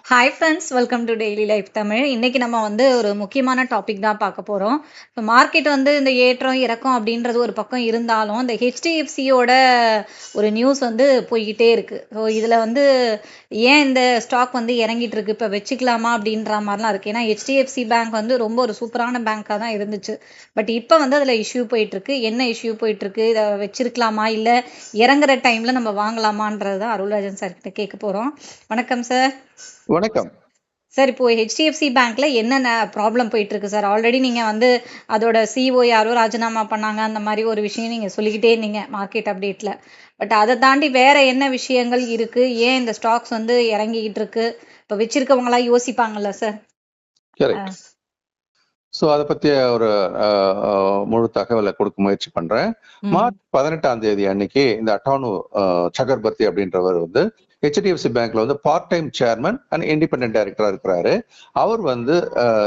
Hi friends, welcome to daily life Tamil. இன்னைக்கு நம்ம ஒரு முக்கியமான டாபிக் தான் பார்க்க போகிறோம். இப்போ மார்க்கெட் இந்த ஏற்றம் இறக்கம் அப்படின்றது ஒரு பக்கம் இருந்தாலும், இந்த ஹெச்டிஎஃப்சியோட ஒரு நியூஸ் போய்கிட்டே இருக்குது. ஸோ இதில் ஏன் இந்த ஸ்டாக் இறங்கிட்டு இருக்கு, இப்போ வச்சுக்கலாமா அப்படின்ற மாதிரிலாம் இருக்குது. ஏன்னா ஹெச்டிஎஃப்சி பேங்க் ரொம்ப ஒரு சூப்பரான பேங்காக தான் இருந்துச்சு. பட் இப்போ அதில் இஷ்யூ போயிட்டுருக்கு. என்ன இஷ்யூ போயிட்டுருக்கு, இதை வச்சிருக்கலாமா இல்லை இறங்குற டைமில் நம்ம வாங்கலாமான்றது தான் அருள்ராஜன் சார் கிட்ட கேட்க போகிறோம். வணக்கம் சார். வணக்கம் சார். இப்போ ஹெச்டிஎஃப்சி பேங்க்ல என்னென்ன ப்ராப்ளம் போயிட்டு இருக்கு சார்? ஆல்ரெடி நீங்க அதோட சிஓ யாரோ ராஜினாமா பண்ணாங்க, அந்த மாதிரி ஒரு விஷயம் நீங்க சொல்லிக்கிட்டே இருந்தீங்க மார்க்கெட் அப்டேட்ல. பட் அதை தாண்டி வேற என்ன விஷயங்கள் இருக்கு? ஏன் இந்த ஸ்டாக்ஸ் இறங்கிக்கிட்டு இருக்கு? இப்போ வச்சிருக்கவங்களா யோசிப்பாங்கல்ல சார்? ஸோ அதை பற்றிய ஒரு முழு தகவலை கொடுக்க முயற்சி பண்றேன். மார்ச் 18ஆம் தேதி அன்னைக்கு இந்த அட்டானு சக்கர்பர்த்தி அப்படின்றவர் ஹெச்டிஎஃப்சி பேங்க்ல part time chairman and independent டைரக்டரா இருக்கிறாரு. அவர்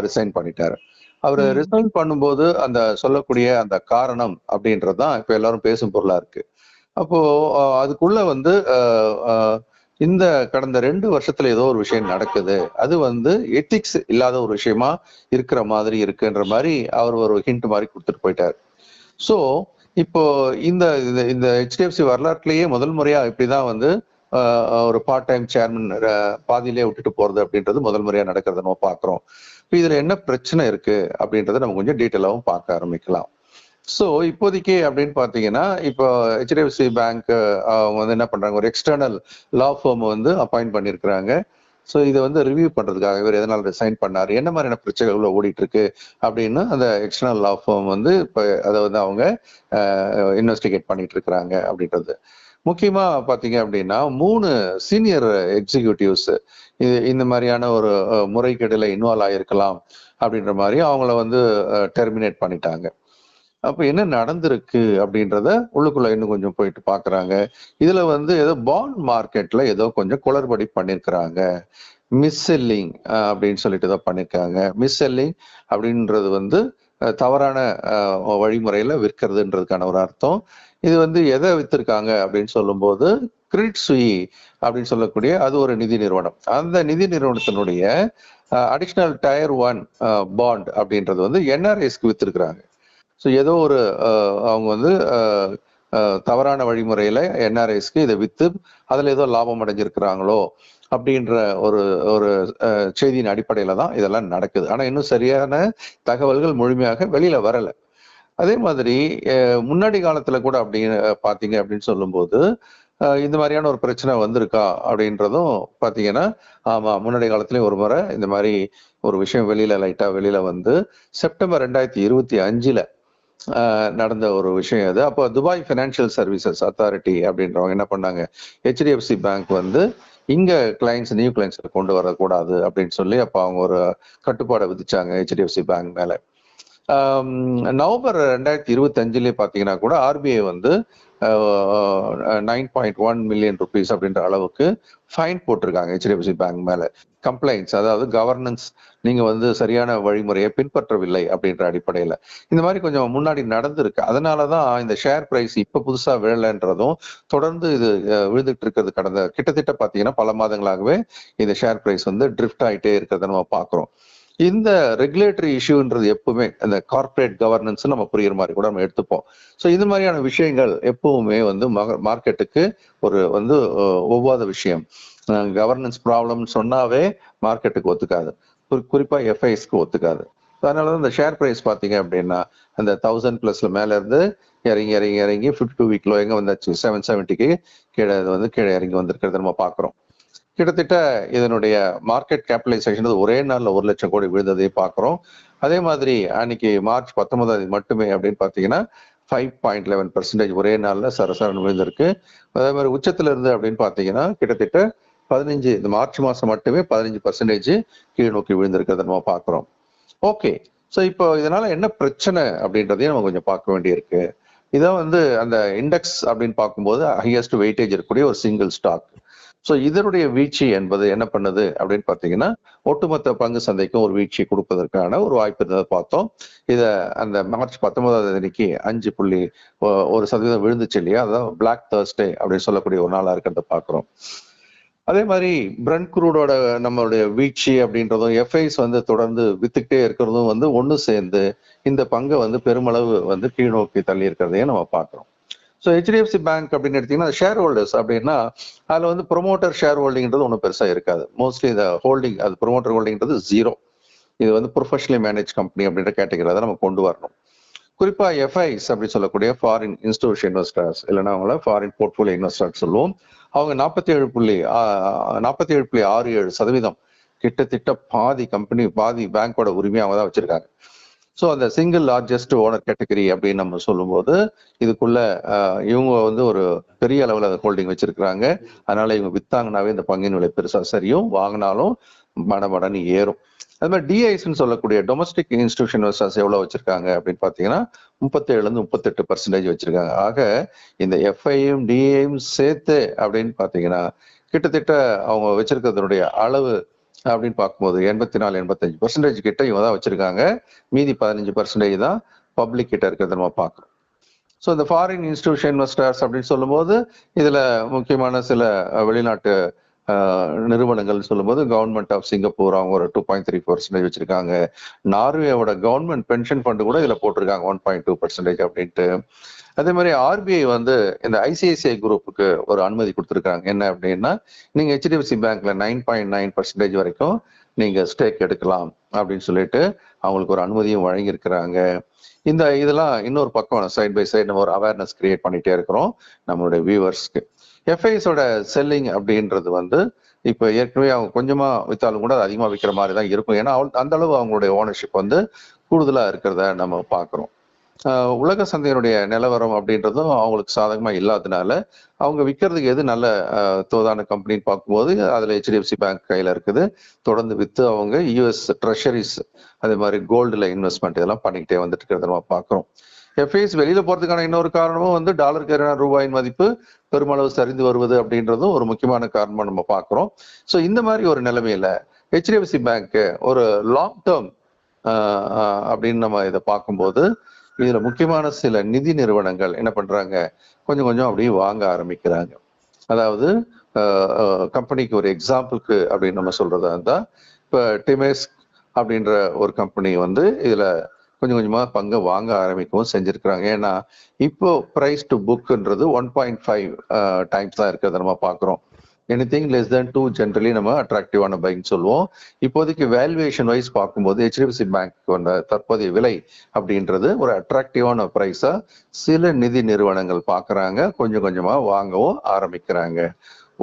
ரிசைன் பண்ணிட்டாரு. அவர் ரிசைன் பண்ணும்போது அந்த சொல்லக்கூடிய அந்த காரணம் அப்படின்றதுதான் இப்ப எல்லாரும் பேசும் பொருளா இருக்கு. அப்போ அதுக்குள்ள இந்த கடந்த 2 வருஷத்துல ஏதோ ஒரு விஷயம் நடக்குது, அது எத்திக்ஸ் இல்லாத ஒரு விஷயமா இருக்கிற மாதிரி இருக்குன்ற மாதிரி அவர் ஒரு ஹிண்ட் மாதிரி கொடுத்துட்டு போயிட்டார். ஸோ இப்போ இந்த இந்த ஹெச்டிஎஃப்சி வரலாற்றுலயே முதல் முறையா இப்படிதான் ஒரு பார்ட் டைம் சேர்மன் பாதியிலே விட்டுட்டு போறது அப்படின்றது முதல் முறையா நடக்கிறத நம்ம பாக்குறோம். இப்போ இதுல என்ன பிரச்சனை இருக்கு அப்படின்றத நம்ம கொஞ்சம் டீட்டெயிலாவும் பார்க்க ஆரம்பிக்கலாம். ஸோ இப்போதைக்கு அப்படின்னு பார்த்தீங்கன்னா, இப்போ ஹெச்டிஎஃப்சி பேங்க் அவங்க என்ன பண்றாங்க, ஒரு எக்ஸ்டர்னல் லா ஃபார்ம் அப்பாயிண்ட் பண்ணியிருக்கிறாங்க. ஸோ இதை ரிவ்யூ பண்றதுக்காக இவர் எதனால ரிசைன் பண்ணாரு, என்ன மாதிரியான பிரச்சனைகள் ஓடிட்டு இருக்கு அப்படின்னு அந்த எக்ஸ்டர்னல் லா ஃபார்ம் இப்போ அதை அவங்க இன்வெஸ்டிகேட் பண்ணிட்டு இருக்கிறாங்க அப்படின்றது. முக்கியமா பாத்தீங்க அப்படின்னா 3 சீனியர் எக்ஸிக்யூட்டிவ்ஸ் இந்த மாதிரியான ஒரு முறைகேடுல இன்வால்வ் ஆயிருக்கலாம் அப்படின்ற மாதிரி அவங்கள டெர்மினேட் பண்ணிட்டாங்க. அப்ப என்ன நடந்திருக்கு அப்படின்றத உள்ளுக்குள்ள இன்னும் கொஞ்சம் போயிட்டு பாக்குறாங்க. இதுல ஏதோ பாண்ட் மார்க்கெட்ல ஏதோ கொஞ்சம் குளறுபடி பண்ணிருக்கிறாங்க. மிஸ் செல்லிங் அப்படின்னு சொல்லிட்டு ஏதோ பண்ணிருக்காங்க. மிஸ் செல்லிங் அப்படின்றது தவறான வழிமுறையில விற்கிறதுன்றதுக்கான ஒரு அர்த்தம். இது எதை வித்திருக்காங்க அப்படின்னு சொல்லும்போது கிரெடிட் சுயி அப்படின்னு சொல்லக்கூடிய அது ஒரு நிதி நிறுவனம். அந்த நிதி நிறுவனத்தினுடைய அடிஷனல் டயர் 1 பாண்ட் அப்படின்றது என்ஆர்ஐஸ்க்கு வித்திருக்கிறாங்க. ஸோ ஏதோ ஒரு அவங்க தவறான வழிமுறையில என்ஆர்ஐஸ்க்கு இதை வித்து அதுல ஏதோ லாபம் அடைஞ்சிருக்கிறாங்களோ அப்படின்ற ஒரு ஒரு செய்தியின் அடிப்படையில தான் இதெல்லாம் நடக்குது. ஆனா இன்னும் சரியான தகவல்கள் முழுமையாக வெளியில வரல. அதே மாதிரி முன்னாடி காலத்துல கூட அப்படின்னு பாத்தீங்க அப்படின்னு சொல்லும்போது இந்த மாதிரியான ஒரு பிரச்சனை வந்திருக்கா அப்படின்றதும் பாத்தீங்கன்னா, ஆமா முன்னாடி காலத்துலயும் ஒரு முறை இந்த மாதிரி ஒரு விஷயம் லைட்டா வெளியில செப்டம்பர் 2025 நடந்த ஒரு விஷயம் அது. அப்போ துபாய் ஃபினான்சியல் சர்வீசஸ் அத்தாரிட்டி அப்படின்றவங்க என்ன பண்ணாங்க, ஹெச்டிஎஃப்சி பேங்க் இங்க கிளைண்ட்ஸ் நியூ கிளைண்ட்ஸ் கொண்டு வரக்கூடாது அப்படின்னு சொல்லி அப்போ அவங்க ஒரு கட்டுப்பாடை விதிச்சாங்க ஹெச்டிஎஃப்சி பேங்க் மேல. நவம்பர் 2025 பாத்தீங்கன்னா கூட ஆர்பிஐ 9.1 மில்லியன் ருபீஸ் அப்படின்ற அளவுக்கு ஃபைன் போட்டிருக்காங்க ஹெச்டிஎஃப்சி பேங்க் மேல. கம்ப்ளைண்ட்ஸ், அதாவது கவர்னன்ஸ் நீங்க சரியான வழிமுறையை பின்பற்றவில்லை அப்படின்ற அடிப்படையில இந்த மாதிரி கொஞ்சம் முன்னாடி நடந்திருக்கு. அதனாலதான் இந்த ஷேர் பிரைஸ் இப்ப புதுசா விழலன்றதும் தொடர்ந்து இது விழுந்துட்டு இருக்கிறது. கடந்த கிட்டத்தட்ட பாத்தீங்கன்னா பல மாதங்களாகவே இந்த ஷேர் பிரைஸ் ட்ரிஃப்ட் ஆயிட்டே இருக்கிறத நம்ம பாக்குறோம். இந்த ரெகுலேட்டரி இஷ்யூன்றது எப்பவுமே அந்த கார்பரேட் கவர்னன்ஸ் நம்ம புரியுற மாதிரி கூட நம்ம எடுத்துப்போம். ஸோ இந்த மாதிரியான விஷயங்கள் எப்பவுமே மார்க்கெட்டுக்கு ஒரு ஒவ்வாத விஷயம். கவர்னன்ஸ் ப்ராப்ளம் சொன்னாவே மார்க்கெட்டுக்கு ஒத்துக்காது, குறிப்பா எஃப்ஐஸ்க்கு ஒத்துக்காது. அதனாலதான் இந்த ஷேர் பிரைஸ் பாத்தீங்க அப்படின்னா அந்த 1000+ மேல இருந்து இறங்கி இறங்கி இறங்கி 52 வீக்ல எங்க வந்தாச்சு 770க்கு கீழே கீழே இறங்கி வந்திருக்கிறத நம்ம பாக்குறோம். கிட்டத்தட்ட இதனுடைய மார்க்கெட் கேபிடலைசேஷன் ஒரே நாள்ல 1 லட்சம் கோடி விழுந்ததை பாக்குறோம். அதே மாதிரி அன்னைக்கு மார்ச் 19 மட்டுமே அப்படின்னு பாத்தீங்கன்னா 5.11% ஒரே நாள்ல சரசரன் விழுந்திருக்கு. அதே மாதிரி உச்சத்துல இருந்து அப்படின்னு பாத்தீங்கன்னா கிட்டத்தட்ட 15 இந்த மார்ச் மாசம் மட்டுமே 15% கீழ் நோக்கி விழுந்திருக்கிறத நம்ம பாக்குறோம். ஓகே, ஸோ இப்போ இதனால என்ன பிரச்சனை அப்படின்றதையும் நம்ம கொஞ்சம் பார்க்க வேண்டியிருக்கு. இதான் அந்த இண்டெக்ஸ் அப்படின்னு பார்க்கும்போது ஹையஸ்ட் வெயிட்டேஜ் இருக்கக்கூடிய ஒரு சிங்கிள் ஸ்டாக். ஸோ இதனுடைய வீழ்ச்சி என்பது என்ன பண்ணுது அப்படின்னு பார்த்தீங்கன்னா ஒட்டுமொத்த பங்கு சந்தைக்கும் ஒரு வீழ்ச்சி கொடுப்பதற்கான ஒரு வாய்ப்பு இருந்ததை பார்த்தோம். இதை அந்த மார்ச் 19ஆம் தேதிக்கு 5.1% விழுந்துச்சு இல்லையா, அதான் பிளாக் தர்ஸ்டே அப்படின்னு சொல்லக்கூடிய ஒரு நாளா இருக்கிறத பார்க்குறோம். அதே மாதிரி பிரண்ட் குரூடோட நம்மளுடைய வீழ்ச்சி அப்படின்றதும் எஃப்ஐஸ் வந்து தொடர்ந்து வித்துக்கிட்டே இருக்கிறதும் வந்து ஒன்று சேர்ந்து இந்த பங்கை வந்து பெருமளவு வந்து கீழ் நோக்கி தள்ளி இருக்கிறதையும் நம்ம பார்க்குறோம். ஸோ ஹெச்டிஎஃப்சி பேங்க் அப்படின்னு எடுத்தீங்கன்னா ஷேர் ஹோல்டர்ஸ் அப்படின்னா அதில் வந்து ப்ரொமோட்டர் ஷேர் ஹோல்டிங்கிறது ஒன்றும் பெருசாக இருக்காது. மோஸ்ட்லி இந்த ஹோல்டிங் அது ப்ரொமோட்டர் ஹோல்டிங்கிறது 0. இது வந்து ப்ரொஃபஷனலி மேனேஜ் கம்பெனி அப்படின்ற கேட்டகரி தான் நம்ம கொண்டு வரணும். குறிப்பா எஃப்ஐஸ் அப்படின்னு சொல்லக்கூடிய ஃபாரின் இன்ஸ்டிடியூஷன் இன்வெஸ்டர்ஸ் இல்லைன்னா அவங்கள ஃபாரின் போர்ட்ஃபோலியோ இன்வெஸ்டர்ஸ் சொல்லுவோம். அவங்க 47.67% கிட்டத்தட்ட பாதி கம்பெனி பாதி பேங்கோட உரிமையை அவங்க தான் வச்சிருக்காங்க. ஸோ அந்த சிங்கிள் லார்ஜஸ்ட் ஓனர் கேட்டகரி அப்படின்னு நம்ம சொல்லும்போது இதுக்குள்ள இவங்க வந்து ஒரு பெரிய அளவில் ஹோல்டிங் வச்சிருக்கிறாங்க. அதனால இவங்க வித்தாங்கனாவே இந்த பங்கின் விலை பெருசா சரியும், வாங்கினாலும் மடமடன்னு ஏறும். அது மாதிரி டிஐஸ்ன்னு சொல்லக்கூடிய டொமஸ்டிக் இன்ஸ்டிடியூஷன் இன்வெஸ்டர்ஸ் எவ்வளவு வச்சிருக்காங்க அப்படின்னு பாத்தீங்கன்னா 37-38% வச்சிருக்காங்க. ஆக இந்த எஃப்ஐயும் டிஐயும் சேர்த்து அப்படின்னு பாத்தீங்கன்னா கிட்டத்தட்ட அவங்க வச்சிருக்கிறதுடைய அளவு அப்படின்னு பார்க்கும்போது 84-85% கிட்ட இவங்க தான் வச்சிருக்காங்க. மீதி 15% தான் பப்ளிக் கிட்ட இருக்கிறத நம்ம பார்க்கிறோம். ஸோ இந்த ஃபாரின் இன்ஸ்டிடியூஷன் இன்வெஸ்டர்ஸ் அப்படின்னு சொல்லும்போது இதுல முக்கியமான சில வெளிநாட்டு நிறுவனங்கள் சொல்லும்போது கவர்மெண்ட் ஆஃப் சிங்கப்பூர் அவங்க ஒரு 2.3% வச்சிருக்காங்க. நார்வேயோட கவர்மெண்ட் பென்ஷன் ஃபண்டு கூட இதுல போட்டிருக்காங்க 1.2% அப்படின்ட்டு. அதே மாதிரி ஆர்பிஐ வந்து இந்த ஐசிஐசிஐ குரூப்புக்கு ஒரு அனுமதி கொடுத்துருக்காங்க. என்ன அப்படின்னா நீங்க ஹெச்டிஎஃப்சி பேங்க்ல 9.9% வரைக்கும் நீங்க ஸ்டேக் எடுக்கலாம் அப்படின்னு சொல்லிட்டு அவங்களுக்கு ஒரு அனுமதியும் வழங்கியிருக்கிறாங்க. இதெல்லாம் இன்னொரு பக்கம் சைட் பை சைடு நம்ம ஒரு அவேர்னஸ் கிரியேட் பண்ணிட்டே இருக்கிறோம் நம்மளுடைய வியூவர்ஸ்க்கு. எஃப்ஐஸோட செல்லிங் அப்படின்றது வந்து இப்போ ஏற்கனவே அவங்க கொஞ்சமா வித்தாலும் கூட அது அதிகமா விற்கிற மாதிரி தான் இருக்கும். ஏன்னா அந்த அளவு அவங்களுடைய ஓனர்ஷிப் வந்து கூடுதலா இருக்கிறத நம்ம பார்க்குறோம். உலக சந்தையினுடைய நிலவரம் அப்படின்றதும் அவங்களுக்கு சாதகமா இல்லாததுனால அவங்க விற்கிறதுக்கு எது நல்ல தோதான கம்பெனின்னு பார்க்கும்போது அதுல ஹெச்டிஎஃப்சி பேங்க் கையில இருக்குது. தொடர்ந்து வித்து அவங்க யூஎஸ் ட்ரெஷரிஸ் அதே மாதிரி கோல்டுல இன்வெஸ்ட்மெண்ட் இதெல்லாம் பண்ணிக்கிட்டே வந்துட்டு இருக்கிறத நம்ம பார்க்குறோம். எஃப்ஐஸ் வெளியில போறதுக்கான இன்னொரு காரணமும் வந்து டாலருக்கு எதிரான ரூபாயின் மதிப்பு பெருமளவு சரிந்து வருவது அப்படின்றதும் ஒரு முக்கியமான காரணமா நம்ம பார்க்கிறோம். ஸோ இந்த மாதிரி ஒரு நிலைமையில ஹெச்டிஎஃப்சி பேங்க் ஒரு லாங் டேர்ம் அப்படின்னு நம்ம இதை பார்க்கும்போது இதுல முக்கியமான சில நிதி நிறுவனங்கள் என்ன பண்றாங்க, கொஞ்சம் கொஞ்சம் அப்படியே வாங்க ஆரம்பிக்கிறாங்க. அதாவது கம்பெனிக்கு ஒரு எக்ஸாம்பிளுக்கு அப்படின்னு நம்ம சொல்றதா இருந்தா இப்ப டிமேஸ் அப்படின்ற ஒரு கம்பெனி வந்து இதுல கொஞ்சம் கொஞ்சமா பங்கு வாங்க ஆரம்பிக்கவும் செஞ்சிருக்கிறாங்க. ஏன்னா இப்போ பிரைஸ் டு புக்ன்றது 1.5 டைம்ஸ் தான் இருக்கிறத நம்ம பாக்குறோம். எனிதிங் லெஸ் தென் 2 ஜென்ரலி நம்ம அட்ராக்டிவான பைக் சொல்லுவோம். இப்போதைக்கு வேல்யூவேஷன் வைஸ் பார்க்கும்போது ஹெச்டிஎஃப்சி பேங்க் தற்போதைய விலை அப்படின்றது ஒரு அட்ராக்டிவான பிரைஸா சில நிதி நிறுவனங்கள் பாக்குறாங்க, கொஞ்சம் கொஞ்சமா வாங்கவும் ஆரம்பிக்கிறாங்க.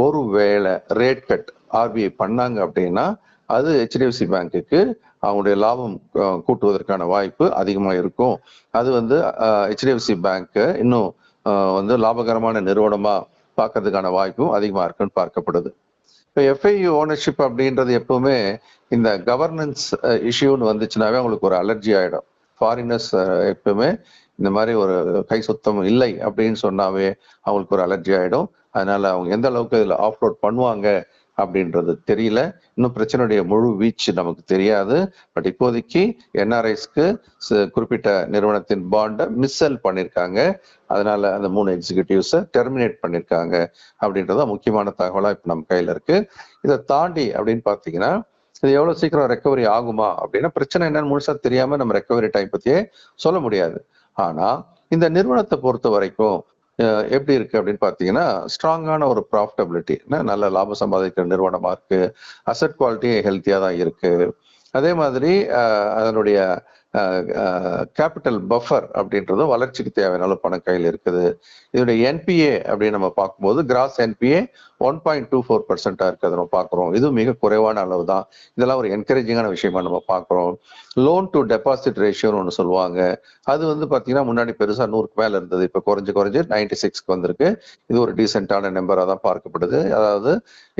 ஒருவேளை ரேட் கட் ஆர்பிஐ பண்ணாங்க அப்படின்னா அது ஹெச்டிஎஃப்சி பேங்க்குக்கு அவங்களுடைய லாபம் கூட்டுவதற்கான வாய்ப்பு அதிகமா இருக்கும். அது வந்து ஹெச்டிஎஃப்சி பேங்க் இன்னும் வந்து லாபகரமான நிறுவனமா பார்க்கறதுக்கான வாய்ப்பும் அதிகமா இருக்குன்னு பார்க்கப்படுது. இப்போ எஃப்ஐ ஓனர்ஷிப் அப்படின்றது எப்பவுமே இந்த கவர்னன்ஸ் இஷ்யூன்னு வந்துச்சுனாவே அவங்களுக்கு ஒரு அலர்ஜி ஆயிடும். ஃபாரினர்ஸ் எப்பவுமே இந்த மாதிரி ஒரு கை சுத்தம் இல்லை அப்படின்னு சொன்னாவே அவங்களுக்கு ஒரு அலர்ஜி ஆயிடும். அதனால அவங்க எந்த அளவுக்கு இதுல ஆஃப்லோட் பண்ணுவாங்க அப்படின்றது தெரியல. இன்னும் பிரச்சனையுடைய முழு வீச்சு நமக்கு தெரியாது. பட் இப்போதைக்கு என்ஆர்ஐஸ்க்கு குறிப்பிட்ட நிறுவனத்தின் பாண்டை மிஸ்செல் பண்ணியிருக்காங்க. அதனால அந்த 3 எக்ஸிகியூட்டிவ்ஸை டெர்மினேட் பண்ணியிருக்காங்க அப்படின்றத முக்கியமான தகவலா இப்ப நம்ம கையில இருக்கு. இதை தாண்டி அப்படின்னு பாத்தீங்கன்னா இது எவ்வளவு சீக்கிரம் ரெக்கவரி ஆகுமா அப்படின்னா பிரச்சனை என்னன்னு முழுசா தெரியாம நம்ம ரெக்கவரி டைம் பத்தியே சொல்ல முடியாது. ஆனா இந்த நிறுவனத்தை பொறுத்த வரைக்கும் எப்படி இருக்கு அப்படின்னு பாத்தீங்கன்னா ஸ்ட்ராங்கான ஒரு ப்ராஃபிட்டபிலிட்டி, நல்ல லாபம் சம்பாதிக்கிற நிறுவனமா இருக்கு. அசெட் குவாலிட்டி ஹெல்த்தியா தான் இருக்கு. அதே மாதிரி அதனுடைய கேபிட்டல் பஃபர் அப்படின்றது வளர்ச்சிக்கு தேவையான பணம் கையில் இருக்குது. இதனுடைய என்பிஏ அப்படின்னு நம்ம பார்க்கும்போது கிராஸ் என்பிஏ 1.24% இருக்கிறத நம்ம பார்க்குறோம். இது மிக குறைவான அளவு தான். இதெல்லாம் ஒரு என்கரேஜிங்கான விஷயமா நம்ம பார்க்குறோம். லோன் டு டெபாசிட் ரேஷியோன்னு ஒன்று சொல்லுவாங்க. அது வந்து பார்த்தீங்கன்னா முன்னாடி பெருசாக 100க்கு மேலே இருந்தது. இப்போ குறைஞ்சு 96க்கு வந்திருக்கு. இது ஒரு டீசென்டான நம்பராக தான் பார்க்கப்படுது. அதாவது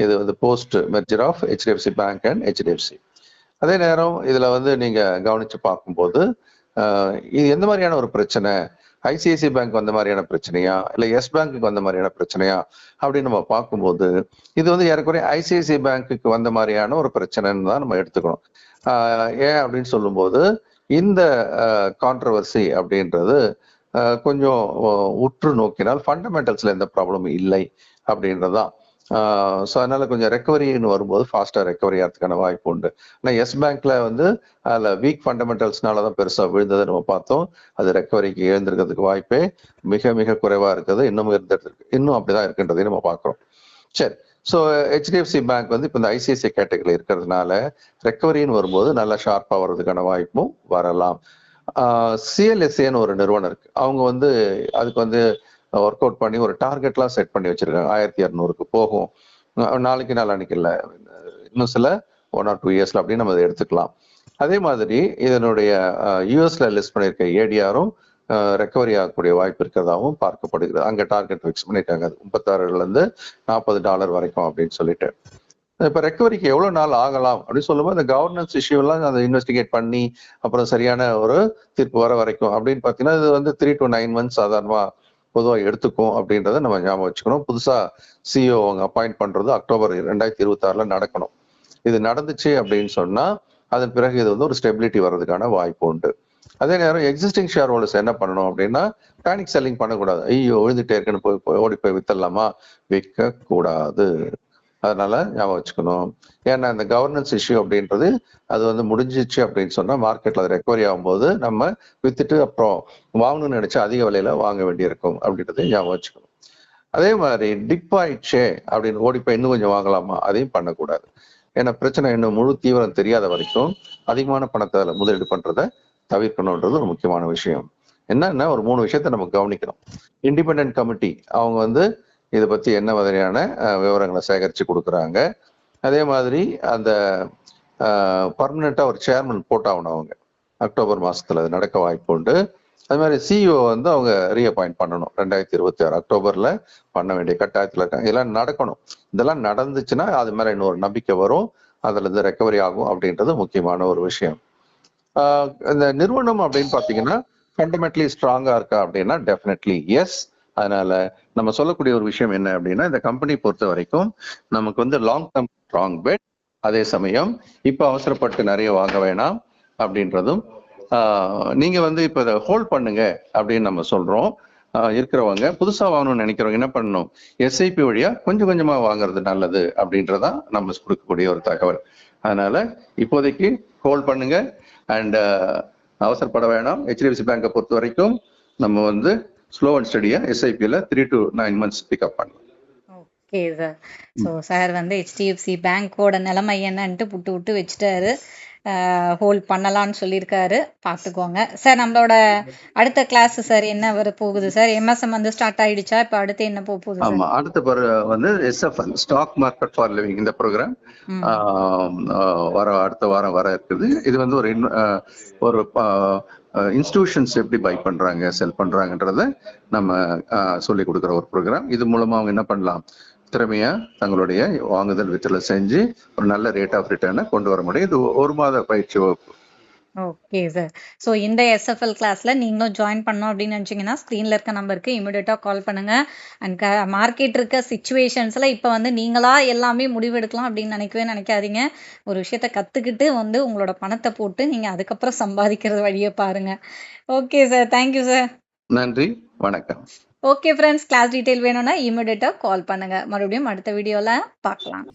இது வந்து post merger of HDFC bank and HDFC. அதே நேரம் இதுல வந்து நீங்க கவனிச்சு பார்க்கும்போது இது எந்த மாதிரியான ஒரு பிரச்சனை, ஐசிஐசி பேங்க் வந்த மாதிரியான பிரச்சனையா இல்ல எஸ் பேங்க்குக்கு வந்த மாதிரியான பிரச்சனையா அப்படின்னு நம்ம பார்க்கும்போது இது வந்து ஏறக்குறைய ஐசிஐசி பேங்க்குக்கு வந்த மாதிரியான ஒரு பிரச்சனைன்னு தான் நம்ம எடுத்துக்கணும். ஏன் அப்படின்னு சொல்லும்போது இந்த கான்ட்ரவர்சி அப்படின்றது கொஞ்சம் உற்று நோக்கினால் ஃபண்டமெண்டல்ஸ்ல எந்த ப்ராப்ளமும் இல்லை அப்படின்றதுதான். ஸோ அதனால கொஞ்சம் ரெக்கவரின்னு வரும்போது ஃபாஸ்டா ரெக்கவரி ஆகிறதுக்கான வாய்ப்பு உண்டு. ஆனா எஸ் பேங்க்ல வந்து அதுல வீக் ஃபண்டமெண்டல்ஸ்னால தான் பெருசா விழுந்ததை நம்ம பார்த்தோம். அது ரெக்கவரிக்கு எழுந்திருக்கிறதுக்கு வாய்ப்பே மிக மிக குறைவா இருக்குது. இன்னும் இருந்துட்டு இருக்கு. இன்னும் அப்படிதான் இருக்குன்றதையும் நம்ம பார்க்கிறோம். சரி. ஸோ ஹெச்டிஎஃப்சி பேங்க் வந்து இப்போ இந்த ஐசிஐசிஐ கேட்டகரியில் இருக்கிறதுனால ரெக்கவரின்னு வரும்போது நல்லா ஷார்ப்பாக வர்றதுக்கான வாய்ப்பும் வரலாம். சிஎல்எஸ்ஏன்னு ஒரு நிறுவனம் இருக்கு. அவங்க வந்து அதுக்கு வந்து ஒர்க் அவுட் பண்ணி ஒரு டார்கெட்லாம் செட் பண்ணி வச்சிருக்காங்க. 1200க்கு போகும். நாளைக்கு நாளான்னைக்கு இல்லை, இன்னும் சில 1 or 2 இயர்ஸ்ல அப்படின்னு நம்ம அதை எடுத்துக்கலாம். அதே மாதிரி இதனுடைய யூஎஸ்ல லிஸ்ட் பண்ணியிருக்க ஏடிஆரும் ரெக்கவரி ஆகக்கூடிய வாய்ப்பு இருக்கிறதாவும் பார்க்கப்படுகிறது. அங்க டார்கெட் ஃபிக்ஸ் பண்ணியிருக்காங்க. $36 $40 வரைக்கும் அப்படின்னு சொல்லிட்டு. இப்ப ரெக்கவரிக்கு எவ்வளவு நாள் ஆகலாம் அப்படின்னு சொல்லும்போது அந்த கவர்னன்ஸ் இஷ்யூ எல்லாம் அதை இன்வெஸ்டிகேட் பண்ணி அப்புறம் சரியான ஒரு தீர்ப்பு வர வரைக்கும் அப்படின்னு பாத்தீங்கன்னா இது வந்து 3 to 9 months சாதாரணமா பொதுவாக எடுத்துக்கும் அப்படின்றத நம்ம ஞாபகம் வச்சுக்கணும். புதுசா சிஇஓ அவங்க அப்பாயிண்ட் பண்றது அக்டோபர் 2026 நடக்கணும். இது நடந்துச்சு அப்படின்னு சொன்னா அதன் பிறகு இது வந்து ஒரு ஸ்டெபிலிட்டி வர்றதுக்கான வாய்ப்பு உண்டு. அதே நேரம் எக்ஸிஸ்டிங் ஷேர் ஹோல்டர்ஸ் என்ன பண்ணணும் அப்படின்னா பேனிக் செல்லிங் பண்ணக்கூடாது. ஐயோ விழுந்துட்டே இருக்குன்னு போய் ஓடி போய் வித்தரலாமா, விற்க கூடாது. அதனால ஞாபகம் வச்சுக்கணும். ஏன்னா இந்த கவர்னன்ஸ் இஷ்யூ அப்படின்றது அது வந்து முடிஞ்சிச்சு அப்படின்னு சொன்னா மார்க்கெட்ல அது ரெக்கவரி ஆகும்போது நம்ம வித்துட்டு அப்புறம் வாங்கணும்னு நினைச்சா அதிக விலையில வாங்க வேண்டியிருக்கும் அப்படின்றத ஞாபகம் வச்சுக்கணும். அதே மாதிரி டிப் ஆயிடுச்சே அப்படின்னு ஓடி போய் இன்னும் கொஞ்சம் வாங்கலாமா, அதையும் பண்ணக்கூடாது. ஏன்னா பிரச்சனை இன்னும் முழு தீவிரம் தெரியாத வரைக்கும் அதிகமான பணத்தை அதில் முதலீடு பண்றதை தவிர்க்கணும்ன்றது ஒரு முக்கியமான விஷயம். என்னன்னா ஒரு 3 விஷயத்த நம்ம கவனிக்கணும். இண்டிபெண்டன்ட் கமிட்டி அவங்க வந்து இதை பத்தி என்ன மாதிரியான விவரங்களை சேகரிச்சு கொடுக்குறாங்க. அதே மாதிரி அந்த பர்மனண்டா ஒரு சேர்மன் போட்டாகணும். அவங்க அக்டோபர் மாசத்துல அது நடக்க வாய்ப்பு உண்டு. அது மாதிரி சிஇஓ வந்து அவங்க ரீஅப்பாயிண்ட் பண்ணணும் 2026 அக்டோபர்ல பண்ண வேண்டிய கட்டாயத்துல இருக்காங்க. இதெல்லாம் நடக்கணும். இதெல்லாம் நடந்துச்சுன்னா அது மேல இன்னொரு நம்பிக்கை வரும், அதுல இருந்து ரெக்கவரி ஆகும் அப்படின்றது முக்கியமான ஒரு விஷயம். இந்த நிறுவனம் அப்படின்னு பாத்தீங்கன்னா ஃபண்டமெண்டலி ஸ்ட்ராங்கா இருக்கா அப்படின்னா டெஃபினெட்லி எஸ். அதனால நம்ம சொல்லக்கூடிய ஒரு விஷயம் என்ன அப்படின்னா இந்த கம்பெனி பொறுத்த வரைக்கும் நமக்கு வந்து லாங் டேர்ம் ஸ்ட்ராங் பெட். அதே சமயம் இப்ப அவசரப்பட்டு நிறைய வாங்க வேணாம் அப்படின்றதும் நீங்க வந்து இப்ப இதை ஹோல்ட் பண்ணுங்க அப்படின்னு நம்ம சொல்றோம். இருக்கிறவங்க புதுசா வாங்கணும்னு நினைக்கிறவங்க என்ன பண்ணணும், எஸ்ஐபி வழியா கொஞ்சம் கொஞ்சமா வாங்குறது நல்லது அப்படின்றதான் நம்ம கொடுக்கக்கூடிய ஒரு தகவல். அதனால இப்போதைக்கு ஹோல்ட் பண்ணுங்க அண்ட் அவசரப்பட வேணாம். ஹெச்டிஎஃப்சி பேங்கை பொறுத்த வரைக்கும் நம்ம வந்து ஸ்லோ அண்ட் ஸ்டடியா எஸ்ஐபியில் 3 to 9 months பிக்கப் பண்ணலாம். Okay sir. ஸோ சார் வந்து ஹெச்டிஎஃப்சி பேங்கோட நிலைமை என்னன்ட்டு புட்டு விட்டு வச்சுட்டாரு. ஹோல்ட் பண்ணலான்னு சொல்லியிருக்காரு, பார்த்துக்கோங்க சார். நம்மளோட அடுத்த கிளாஸ் சார் என்ன வர போகுது சார்? எம்எஸ்எம் வந்து ஸ்டார்ட் ஆயிடுச்சா? இப்போ அடுத்து என்ன போகுது? ஆமா, அடுத்த வந்து SFL stock market for living இந்த ப்ரோக்ராம் அடுத்த வாரம் வர இருக்குது. இது வந்து ஒரு இன்ஸ்டிடியூஷன்ஸ் எப்படி பை பண்றாங்க செல் பண்றாங்கன்றத நம்ம சொல்லி கொடுக்குற ஒரு ப்ரோக்ராம். இது மூலமா அவங்க என்ன பண்ணலாம், திறமையா தங்களுடைய வாங்குதல் வித்தல செஞ்சு ஒரு நல்ல ரேட் ஆஃப் ரிட்டர்னை கொண்டு வர முடியும். இது 1 மாத பயிற்சி வகுப்பு. Okay sir. ஸோ இந்த எஸ்எஃப்எல் கிளாஸ்ல நீங்களும் ஜாயின் பண்ணோம் அப்படின்னு நினச்சிங்கன்னா ஸ்க்ரீனில் இருக்க நம்பருக்கு இமீடியட்டாக கால் பண்ணுங்க. அண்ட் மார்க்கெட் இருக்க சுச்சுவேஷன்ஸில் இப்போ வந்து நீங்களா எல்லாமே முடிவெடுக்கலாம் அப்படின்னு நினைக்காதீங்க. ஒரு விஷயத்த கற்றுக்கிட்டு வந்து உங்களோட பணத்தை போட்டு நீங்கள் அதுக்கப்புறம் சம்பாதிக்கிறது வழியை பாருங்க. Okay sir, thank you sir. நன்றி, வணக்கம். ஓகே ஃப்ரெண்ட்ஸ், கிளாஸ் டீட்டெயில் வேணும்னா இமீடியட்டாக கால் பண்ணுங்க. மறுபடியும் அடுத்த வீடியோவில் பார்க்கலாம்.